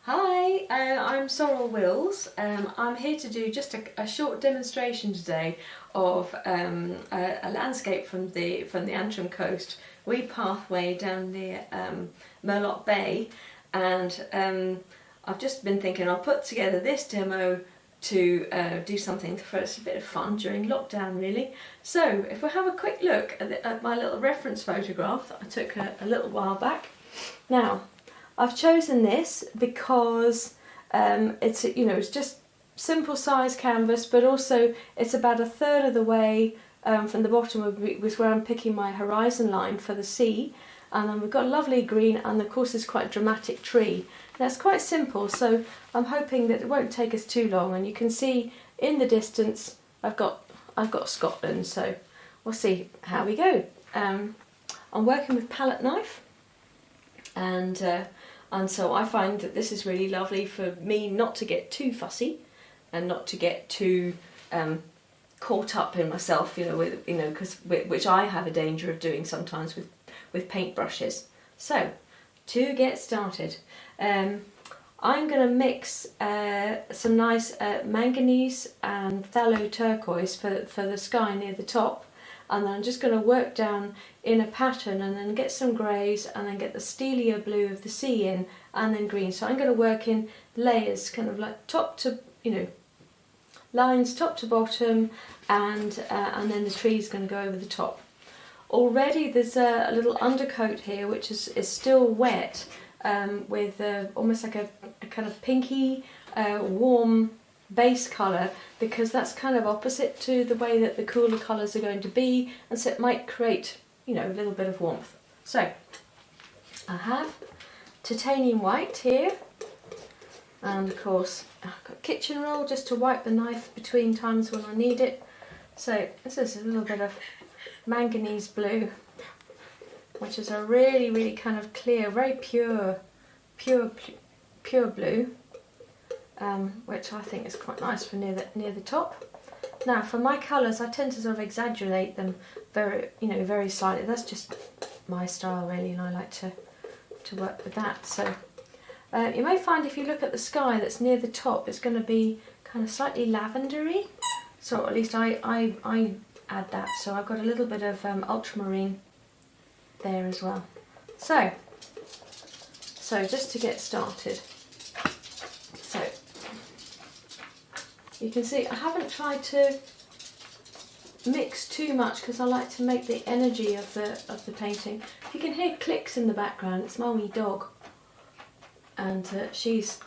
Hi, I'm Sorrel Wills. I'm here to do just a short demonstration today of a landscape from the Antrim Coast, wee pathway down near Murlough Bay, and I've just been thinking I'll put together this demo to do something for us, a bit of fun during lockdown really. So if we have a quick look at my little reference photograph that I took a little while back. Now, I've chosen this because it's just simple size canvas, but also it's about 1/3 of the way from the bottom was where I'm picking my horizon line for the sea, and then we've got a lovely green, and of course it's quite a dramatic tree. Now it's quite simple, so I'm hoping that it won't take us too long, and you can see in the distance I've got Scotland, so we'll see how we go. I'm working with palette knife, and so I find that this is really lovely for me not to get too fussy and not to get too caught up in myself, which I have a danger of doing sometimes with paintbrushes. So to get started, I'm going to mix some nice manganese and phthalo turquoise for the sky near the top. And then I'm just going to work down in a pattern and then get some greys and then get the steelier blue of the sea in, and then green. So I'm going to work in layers, kind of like top to, lines top to bottom, and then the tree's going to go over the top. Already there's a little undercoat here which is still wet, with almost like a kind of pinky warm base colour, because that's kind of opposite to the way that the cooler colours are going to be, and so it might create a little bit of warmth. So I have titanium white here, and of course I've got kitchen roll just to wipe the knife between times when I need it. So this is a little bit of manganese blue, which is a really kind of clear, very pure blue, which I think is quite nice for near the top. Now for my colours, I tend to sort of exaggerate them very slightly. That's just my style really, and I like to work with that. So you may find if you look at the sky that's near the top, it's going to be kind of slightly lavendery. So at least I add that. So I've got a little bit of ultramarine there as well. So just to get started, so you can see I haven't tried to mix too much because I like to make the energy of the painting. If you can hear clicks in the background, it's my wee dog, and she's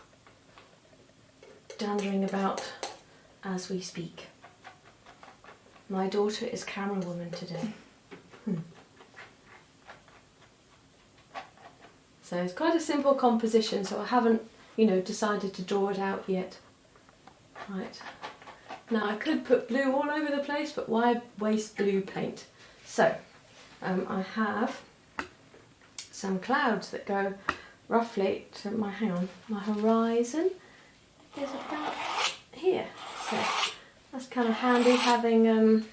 dandering about as we speak. My daughter is camera woman today. So it's quite a simple composition, so I haven't decided to draw it out yet. Right, now I could put blue all over the place, but why waste blue paint? So I have some clouds that go roughly to my horizon is about here. So that's kind of handy having and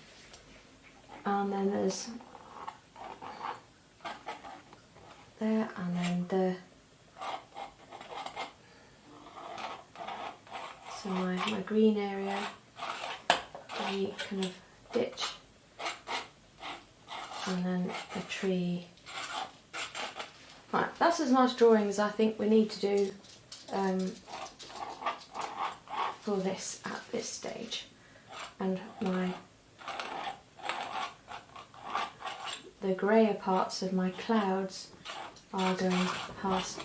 then there's there, and then so my green area, the kind of ditch, and then the tree. Right, that's as much drawing as I think we need to do for this at this stage. And the greyer parts of my clouds are going past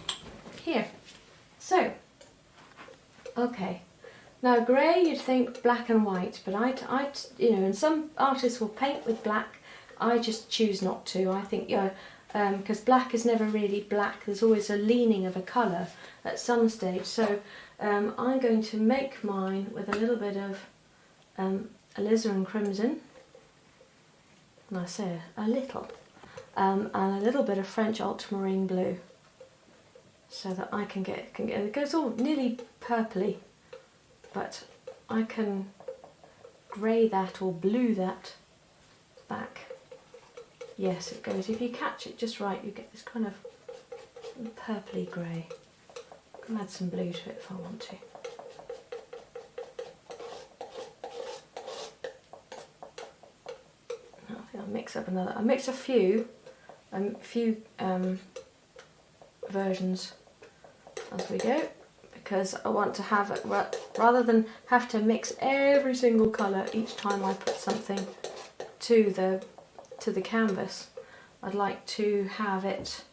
here. So, okay. Now grey, you'd think black and white, but and some artists will paint with black. I just choose not to. I think because black is never really black. There's always a leaning of a colour at some stage. So I'm going to make mine with a little bit of alizarin crimson. And I say a little, and a little bit of French ultramarine blue, so that I can get it goes all nearly purpley. But I can grey that or blue that back. Yes, it goes. If you catch it just right, you get this kind of purpley grey. I can add some blue to it if I want to. I think I'll mix up another. I mixed a few versions as we go, because I want to have it, rather than have to mix every single colour each time I put something to the canvas. I'd like to have it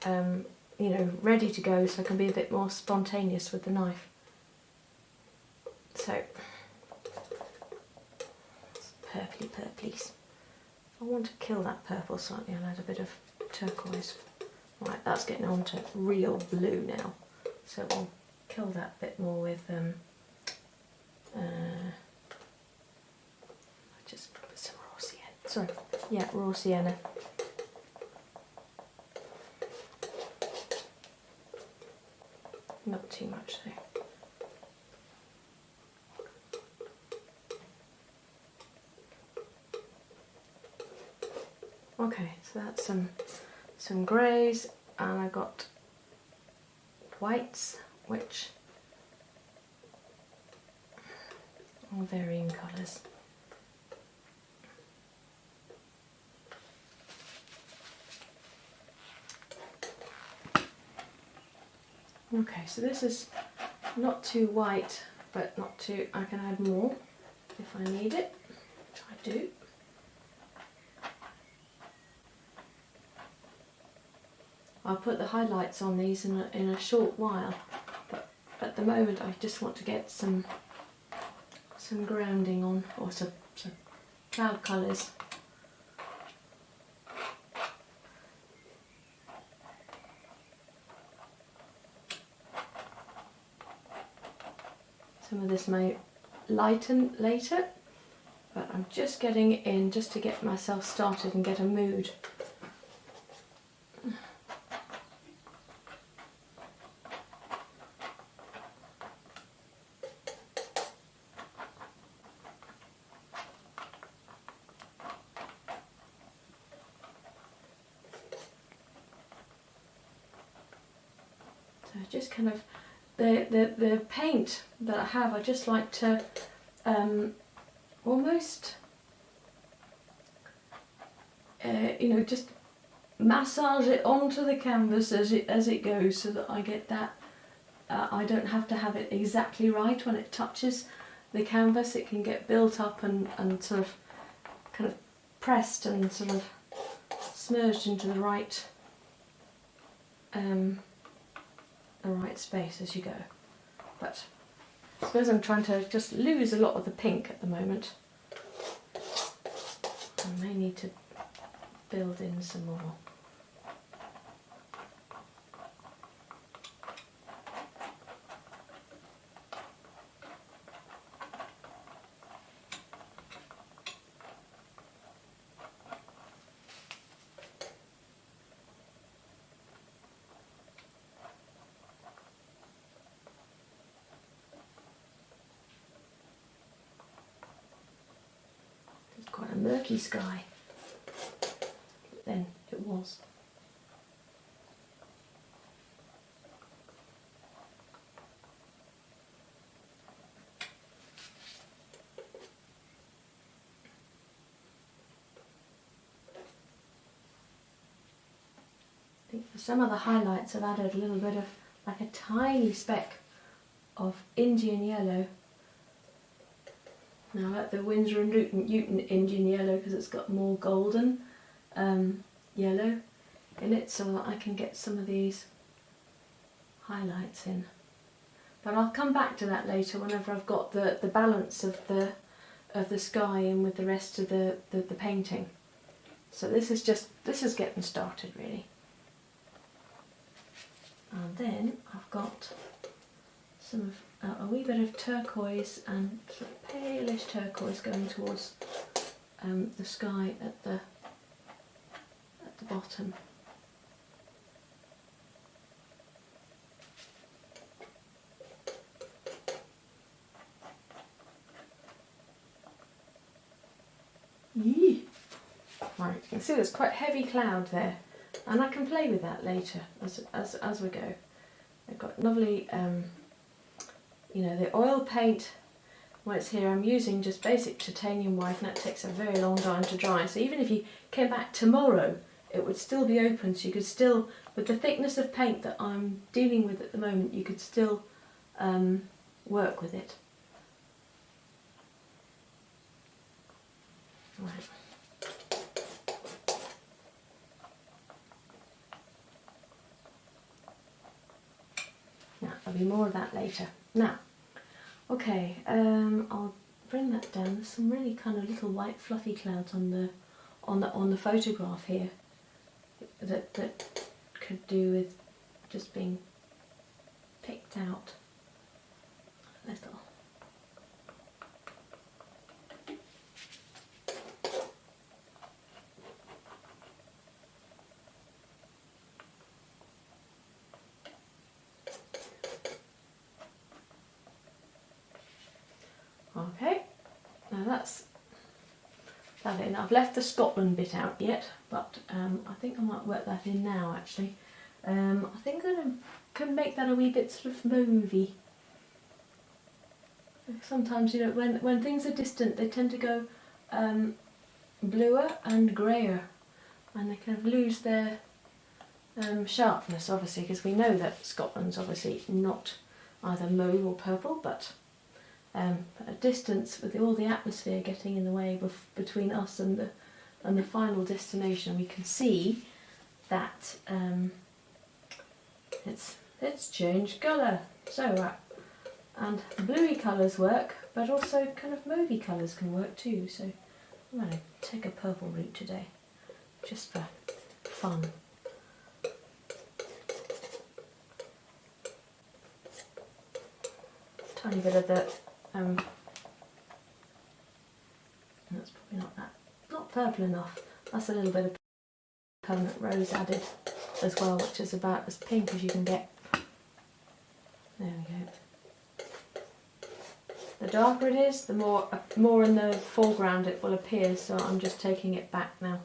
you know, ready to go, so I can be a bit more spontaneous with the knife. So it's purpley purplies. I want to kill that purple slightly, I'll add a bit of turquoise. Right, that's getting on to real blue now, so we'll kill that bit more with just put some raw sienna. Sorry, yeah, raw sienna. Not too much though. Okay, so that's some greys, and I've got whites, which are varying colours. Okay, so this is not too white, but not too, I can add more if I need it, which I do. I'll put the highlights on these in a short while, but at the moment I just want to get some grounding on, or some cloud colours. Some of this may lighten later, but I'm just getting it in just to get myself started and get a mood. So just kind of the paint that I have, I just like to almost you know, just massage it onto the canvas as it goes, so that I get that I don't have to have it exactly right when it touches the canvas. It can get built up and sort of kind of pressed and sort of smudged into the right space as you go. But I suppose I'm trying to just lose a lot of the pink at the moment. I may need to build in some more. Quite a murky sky, but then it was. I think for some of the highlights I've added a little bit of, like a tiny speck of Indian yellow. Now I like the Winsor & Newton Indian yellow because it's got more golden yellow in it, so that I can get some of these highlights in. But I'll come back to that later whenever I've got the balance of the sky in with the rest of the painting. So this is getting started really. And then I've got some of a wee bit of turquoise and sort of palish turquoise going towards the sky at the bottom. Yee. Right, you can see there's quite a heavy cloud there, and I can play with that later as we go. I've got lovely, you know, the oil paint. When it's here, I'm using just basic titanium white, and that takes a very long time to dry. So even if you came back tomorrow, it would still be open. So you could still, with the thickness of paint that I'm dealing with at the moment, you could still work with it. Right. Now, there'll be more of that later. Now, okay, I'll bring that down. There's some really kind of little white fluffy clouds on the photograph here that could do with just being picked out a little. Okay, now that's that in. I've left the Scotland bit out yet, but I think I might work that in now actually. I think I can make that a wee bit sort of mauvey. Sometimes, you know, when things are distant, they tend to go bluer and greyer, and they kind of lose their sharpness, obviously, because we know that Scotland's obviously not either mauve or purple, but at a distance, with all the atmosphere getting in the way between us and the final destination, we can see that it's changed colour. So and bluey colours work, but also kind of mauvey colours can work too. So I'm going to take a purple route today, just for fun. Tiny bit of the that's probably not purple enough. That's a little bit of permanent rose added as well, which is about as pink as you can get. There we go. The darker it is, the more in the foreground it will appear, so I'm just taking it back now.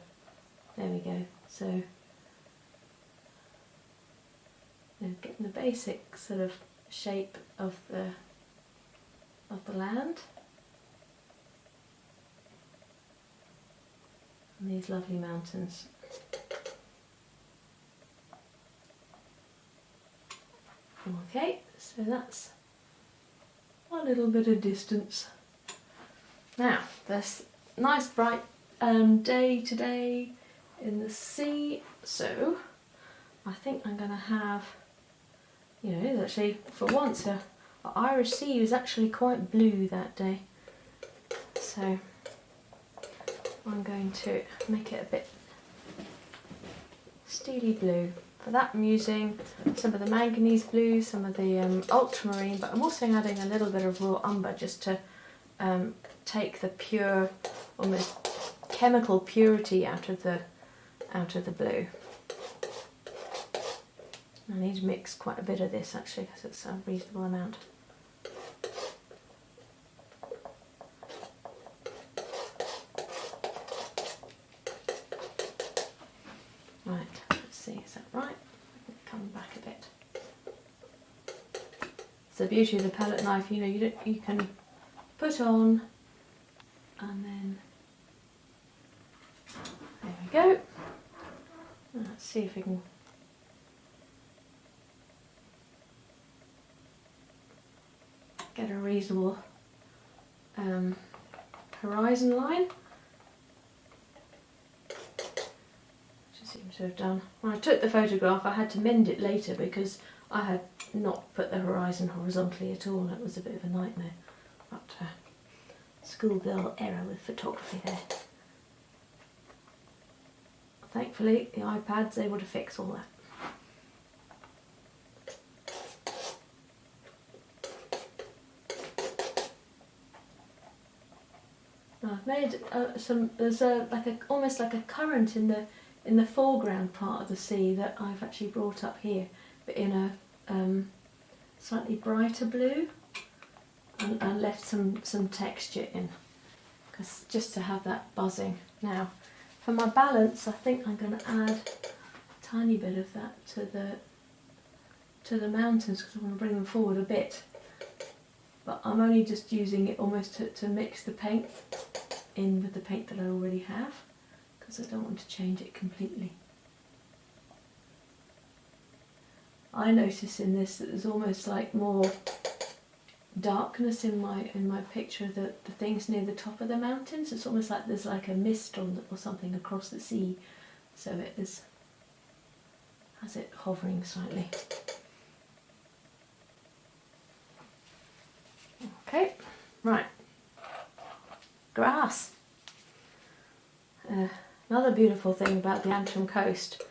There we go. So getting the basic sort of shape of the land. And these lovely mountains. Okay, so that's a little bit of distance. Now, this nice bright day today in the sea, so I think I'm going to have, you know, actually for once the Irish Sea was actually quite blue that day, so I'm going to make it a bit steely blue. For that I'm using some of the manganese blue, some of the ultramarine, but I'm also adding a little bit of raw umber just to take the pure, almost chemical purity out of the blue. I need to mix quite a bit of this actually, because it's a reasonable amount. Right, let's see, is that right? Come back a bit. It's the beauty of the palette knife, you know, you can put on and then there we go. Let's see if we can get a reasonable horizon line. Seems to have done. When I took the photograph I had to mend it later because I had not put the horizon horizontally at all, and it was a bit of a nightmare. But schoolgirl error with photography there. Thankfully the iPad's able to fix all that. I've made there's almost like a current in the foreground part of the sea that I've actually brought up here, but in a slightly brighter blue, and left some texture in, because just to have that buzzing. Now for my balance I think I'm going to add a tiny bit of that to the mountains because I want to bring them forward a bit. But I'm only just using it almost to mix the paint in with the paint that I already have, because I don't want to change it completely. I notice in this that there's almost like more darkness in my picture, the things near the top of the mountains. It's almost like there's like a mist or something across the sea, so it has it hovering slightly. Okay, right, grass. Another beautiful thing about the Antrim Coast,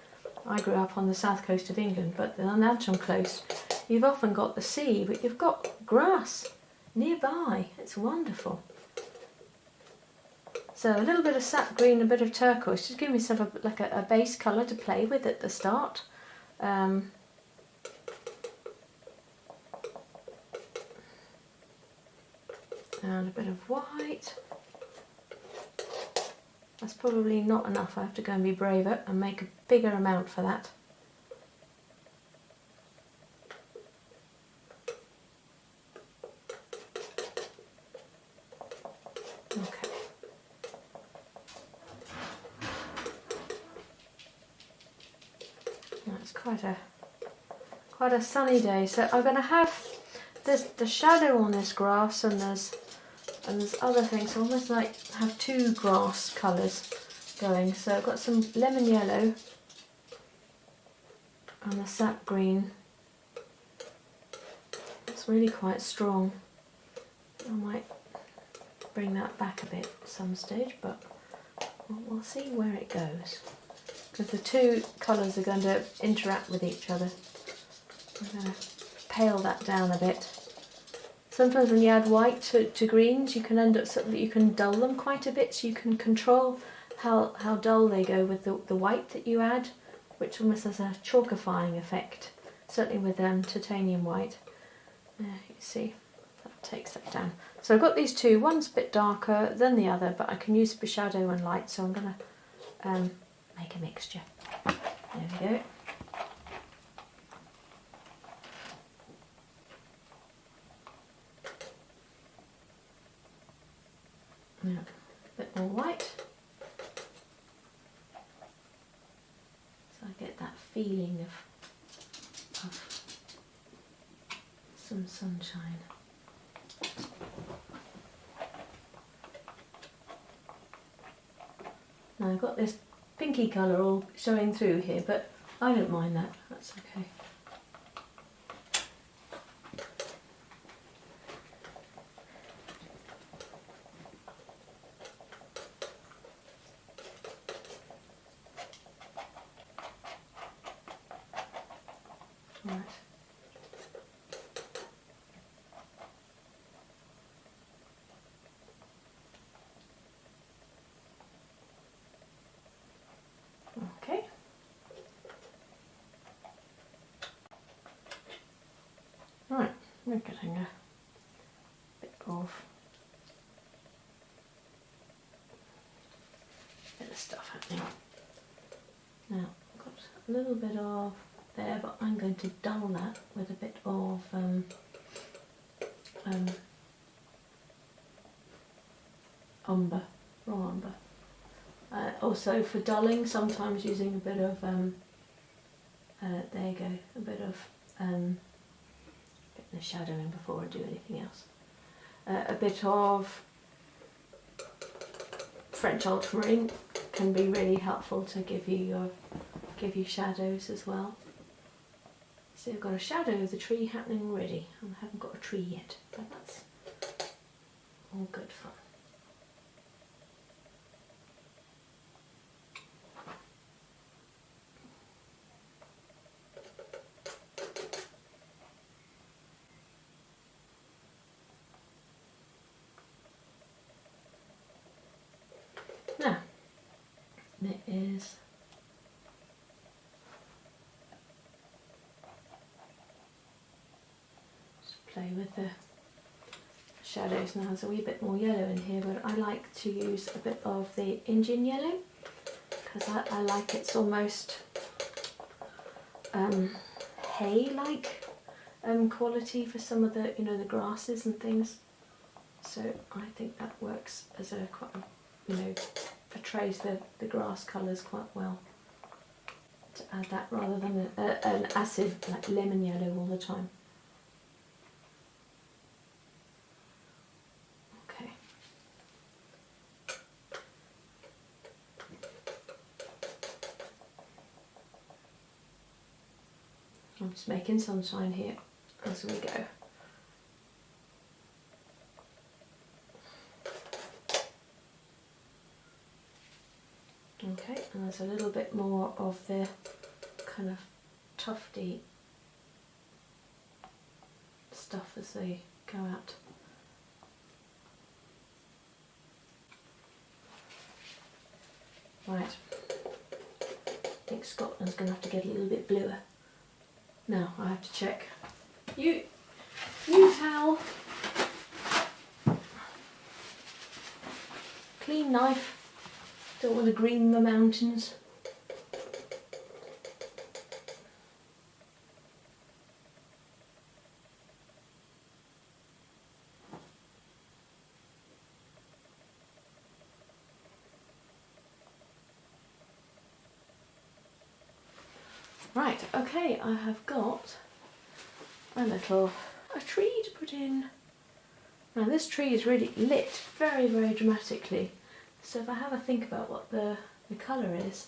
I grew up on the south coast of England, but on the Antrim Coast you've often got the sea, but you've got grass nearby. It's wonderful. So a little bit of sap green, a bit of turquoise, just give myself a base colour to play with at the start. And a bit of white. That's probably not enough. I have to go and be braver and make a bigger amount for that. Okay. That's quite a sunny day. So I'm going to have the shadow on this grass, and there's other things. So almost like have two grass colours going. So I've got some lemon yellow and the sap green. It's really quite strong. I might bring that back a bit at some stage, but we'll see where it goes, because the two colours are going to interact with each other. I'm going to pale that down a bit. Sometimes when you add white to greens, you can end up so that you can dull them quite a bit, so you can control how dull they go with the white that you add, which almost has a chalkifying effect, certainly with titanium white. You see, that takes that down. So I've got these two, one's a bit darker than the other, but I can use for shadow and light, so I'm going to make a mixture. There we go. Now, a bit more white, so I get that feeling of some sunshine. Now I've got this pinky colour all showing through here, but I don't mind that, that's okay. Right. Okay. Right, we're getting a bit of stuff happening. Now, I've got a little bit of there, but I'm going to dull that with a bit of umber, raw umber. Also for dulling, sometimes using a bit of there you go, a bit of get the shadow in before I do anything else. A bit of French ultramarine can be really helpful to give you shadows as well. So I've got a shadow of the tree happening already. I haven't got a tree yet, but that's all good fun. Now, it is just play with the shadows now. There's a wee bit more yellow in here, but I like to use a bit of the Indian yellow because I like it's almost hay-like. quality for some of the, you know, the grasses and things. So I think that works as a quite, you know, portrays the grass colours quite well. To add that rather than an acid like lemon yellow all the time. Okay. I'm just making sunshine here as we go. Okay, and there's a little bit more of the kind of tufty stuff as they go out. Right, I think Scotland's going to have to get a little bit bluer. Now I have to check. You towel. Clean knife. Don't want to green the mountains. Right, okay, I have got a tree to put in. Now this tree is really lit very, very dramatically. So if I have a think about what the colour is,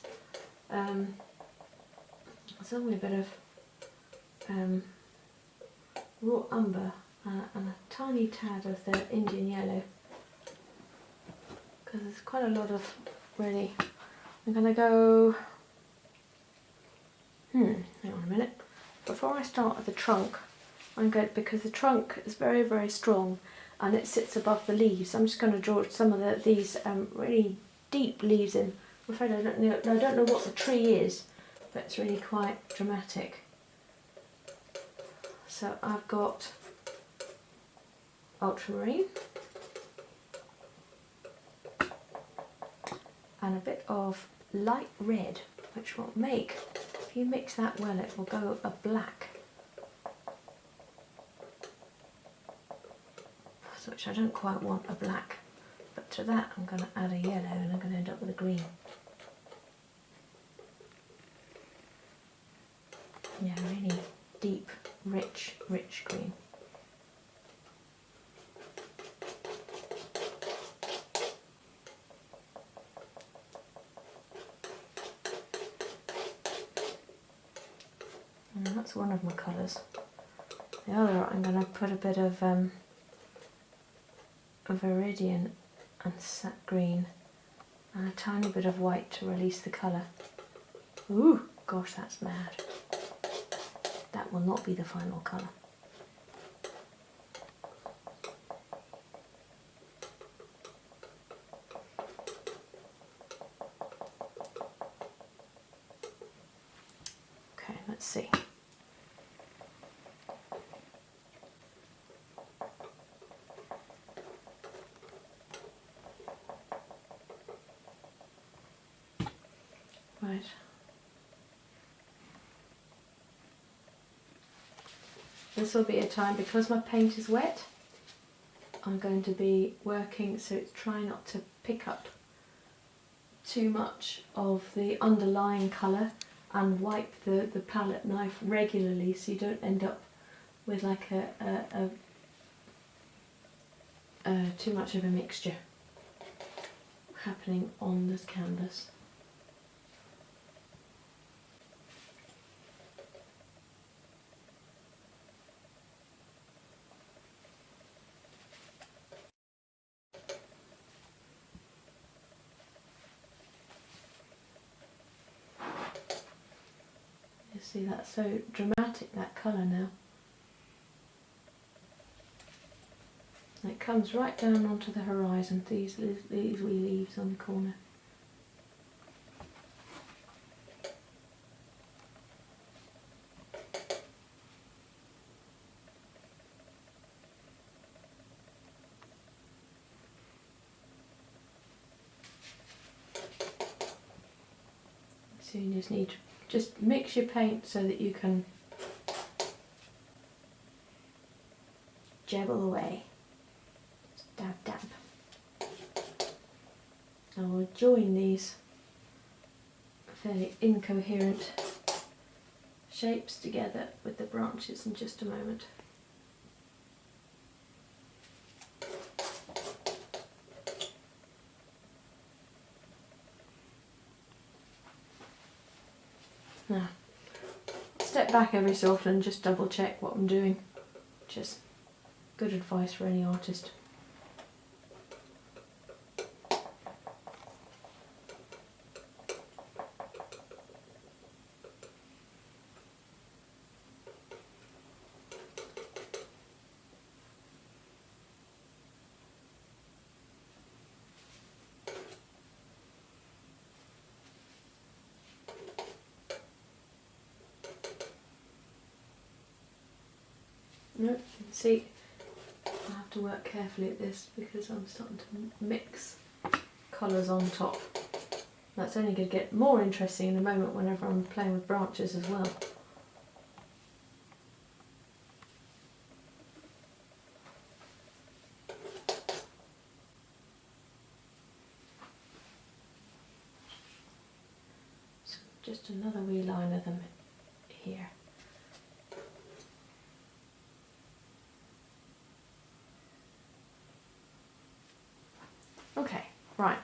it's only a bit of raw umber and a tiny tad of the Indian yellow. Because there's quite a lot of really, I'm going to go, hang on a minute, before I start at the trunk, I'm going, because the trunk is very, very strong and it sits above the leaves, I'm just going to draw some of these really deep leaves in. I'm afraid I don't know what the tree is, but it's really quite dramatic. So I've got ultramarine and a bit of light red, which will make, if you mix that well, it will go a black. Which I don't quite want a black, but to that I'm going to add a yellow and I'm going to end up with a green. Yeah, really deep, rich green. And that's one of my colours. The other I'm going to put a bit of viridian and sap green and a tiny bit of white to release the colour. Ooh, gosh, that's mad. That will not be the final colour. Okay, let's see. Right. This will be a time, because my paint is wet, I'm going to be working, so try not to pick up too much of the underlying colour and wipe the palette knife regularly so you don't end up with like too much of a mixture happening on this canvas. You see, that's so dramatic, that colour now. It comes right down onto the horizon, these wee leaves on the corner. So you just need to just mix your paint so that you can jabble away. Dab dab. I will join these fairly incoherent shapes together with the branches in just a moment. Now, step back every so often and just double check what I'm doing. Just good advice for any artist. Nope, see, I have to work carefully at this because I'm starting to mix colours on top. That's only going to get more interesting in a moment whenever I'm playing with branches as well. So just another wee line of them here. Okay, right.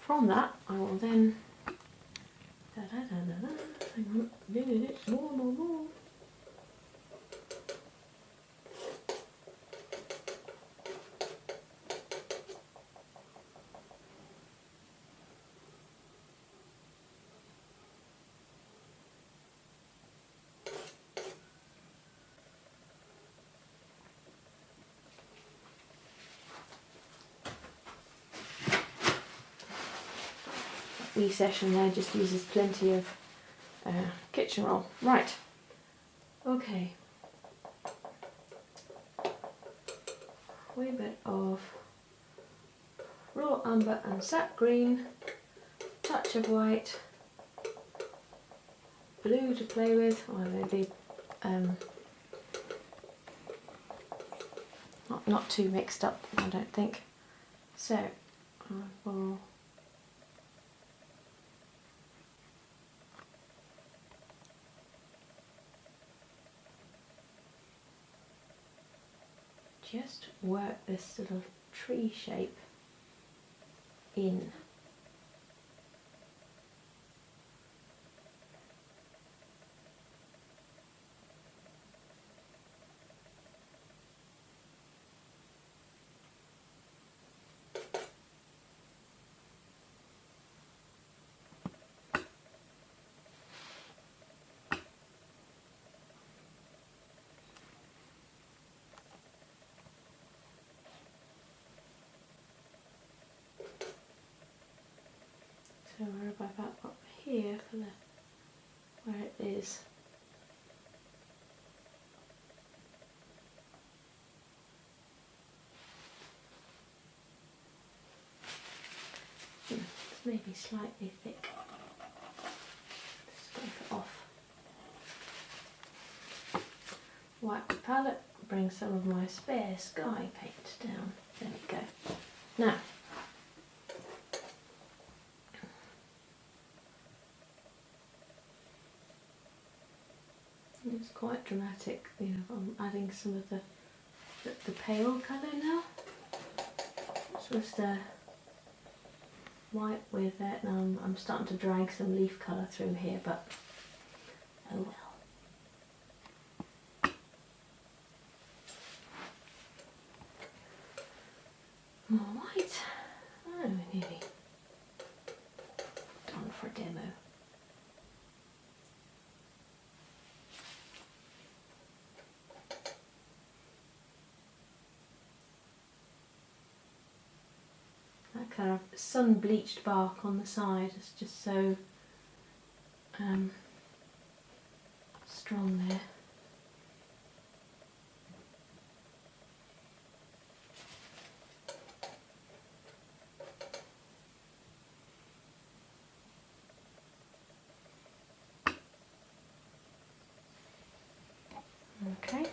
From that, I will then. Hang on, more. Wee session there just uses plenty of kitchen roll. Right, okay. Wee bit of raw umber and sap green, touch of white, blue to play with, or maybe not too mixed up, I don't think. So I will just work this sort of tree shape in. So we're about up here for the where it is. It's maybe slightly thick. Scrape it off. Wipe the palette, bring some of my spare sky paint down. There we go. Now, it's quite dramatic, you know, I'm adding some of the pale colour now. This was the white with it, and I'm starting to drag some leaf colour through here, but oh well. More white. Oh, nearly done for demo. That kind of sun-bleached bark on the side is just so strong there. Okay.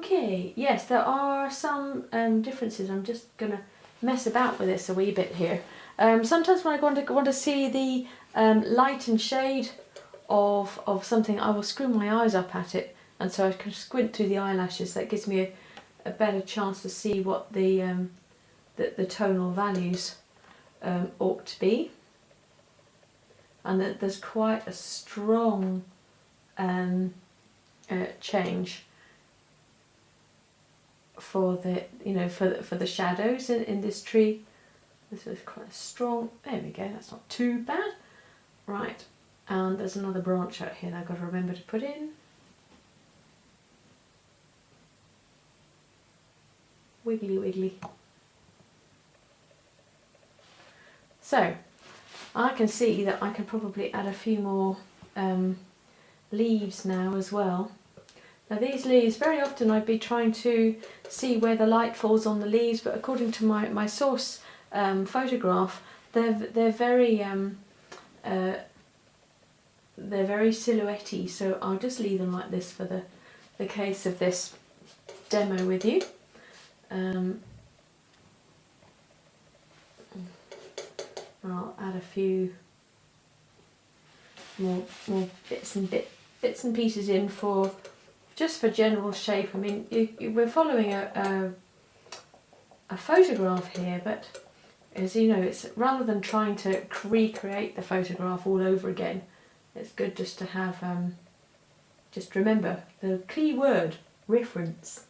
Okay, yes, there are some differences. I'm just going to mess about with this a wee bit here. Sometimes when I want to see the light and shade of something, I will screw my eyes up at it, and so I can squint through the eyelashes. That gives me a better chance to see what the tonal values ought to be. And that there's quite a strong change for the for the shadows in this tree. This is quite a strong. There we go. That's not too bad. Right, and there's another branch out here that I've got to remember to put in. Wiggly wiggly. So I can see that I can probably add a few more leaves now as well. Now these leaves, very often I'd be trying to see where the light falls on the leaves, but according to my source photograph, they're very silhouette-y, so I'll just leave them like this for the case of this demo with you. I'll add a few more bits and pieces in for just for general shape. I mean, we're following a photograph here, but as you know, it's rather than trying to recreate the photograph all over again, it's good just to have just remember the key word, reference,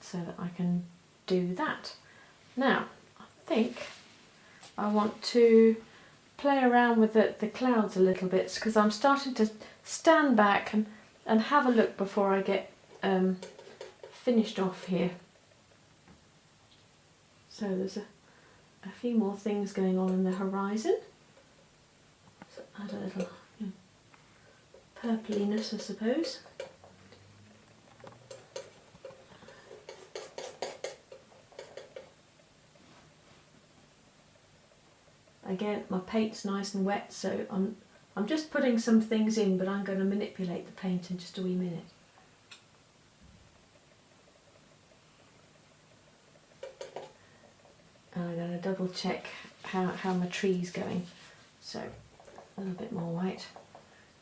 so that I can do that. Now, I think I want to play around with the clouds a little bit, because I'm starting to stand back and have a look before I get finished off here. So there's a few more things going on in the horizon. So add a little purpliness, I suppose. Again, my paint's nice and wet, so I'm just putting some things in, but I'm going to manipulate the paint in just a wee minute. And I'm going to double check how my tree's going. So a little bit more white,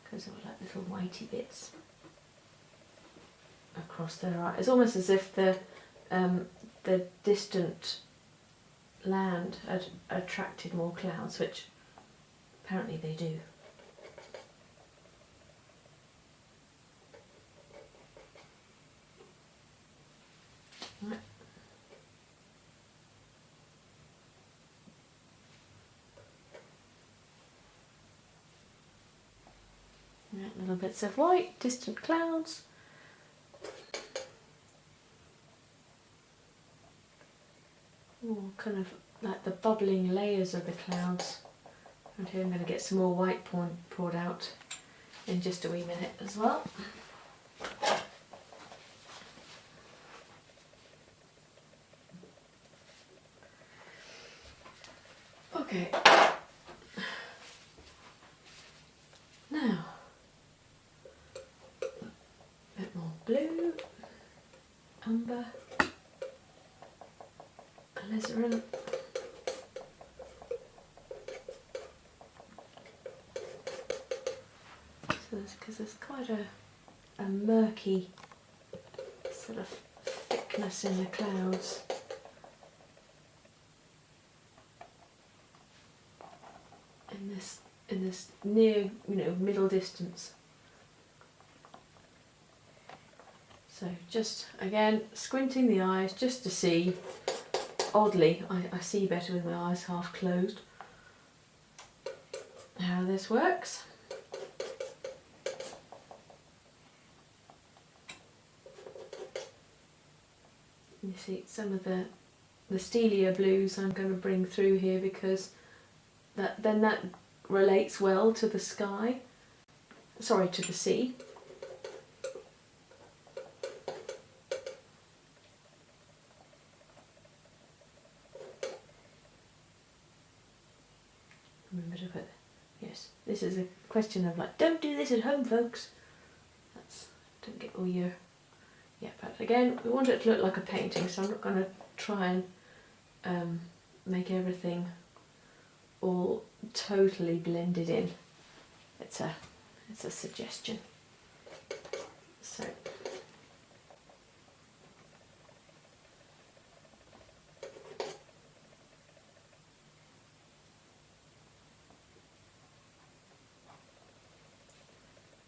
because I've got little whitey bits across there. It's almost as if the distant land had attracted more clouds, which apparently they do. Right. Right, little bits of white, distant clouds. More kind of like the bubbling layers of the clouds. And here I'm going to get some more white poured out in just a wee minute as well. Okay. Now, a bit more blue, umber, alizarin. Because there's quite a murky sort of thickness in the clouds. In this near, middle distance. So just again squinting the eyes just to see. Oddly, I see better with my eyes half closed. How this works. You see some of the steelier blues I'm going to bring through here, because that relates well to the sky. Sorry, to the sea. Remember to put, yes, this is a question of like, don't do this at home, folks. or your... Yeah, but again, we want it to look like a painting, so I'm not going to try and make everything all totally blended in. It's a suggestion. So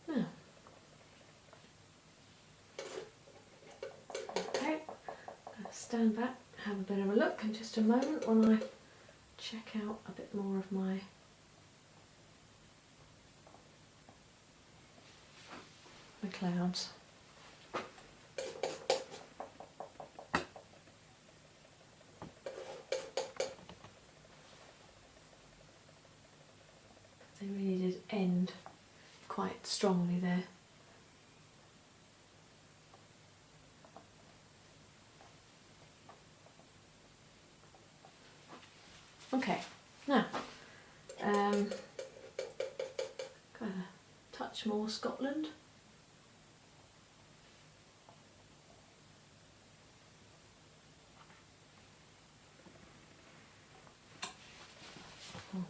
now, okay, I'll stand back, have a bit of a look in just a moment when I check out a bit more of my clouds. They really did end quite strongly there. Okay, now got a touch more Scotland.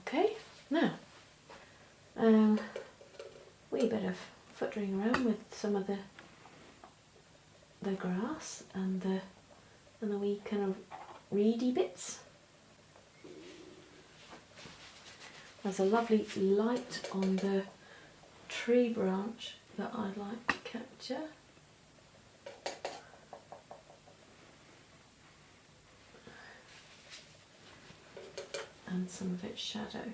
Okay, now wee bit of footering around with some of the grass and the wee kind of reedy bits. There's a lovely light on the tree branch that I'd like to capture. And some of its shadow.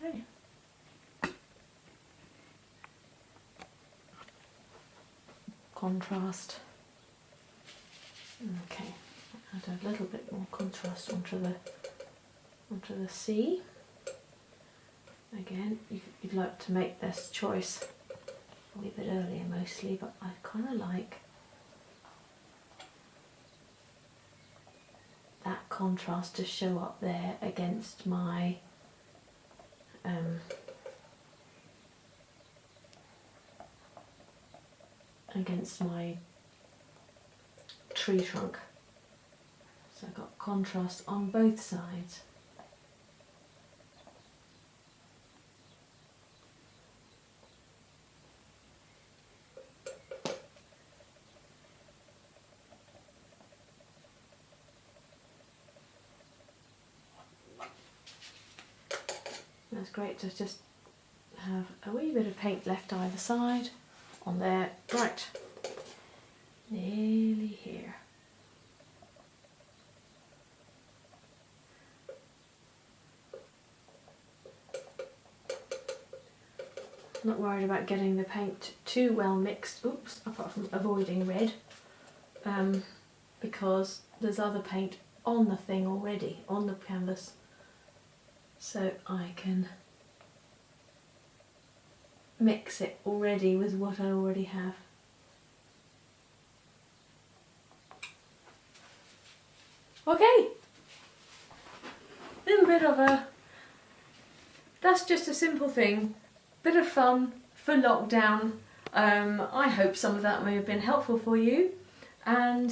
Okay. Contrast. Okay, add a little bit more contrast onto the sea. Again, you'd like to make this choice a wee bit earlier mostly, but I kind of like that contrast to show up there against my tree trunk. So I've got contrast on both sides. That's great to just have a wee bit of paint left either side on there. Right, nearly here. Not worried about getting the paint too well mixed, oops, apart from avoiding red, because there's other paint on the thing already, on the canvas, so I can mix it already with what I already have. Okay, then a bit of a, that's just a simple thing, bit of fun for lockdown. I hope some of that may have been helpful for you, and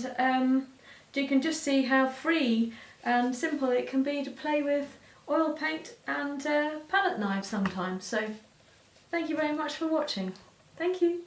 you can just see how free and simple it can be to play with oil paint and palette knives sometimes. So thank you very much for watching. Thank you.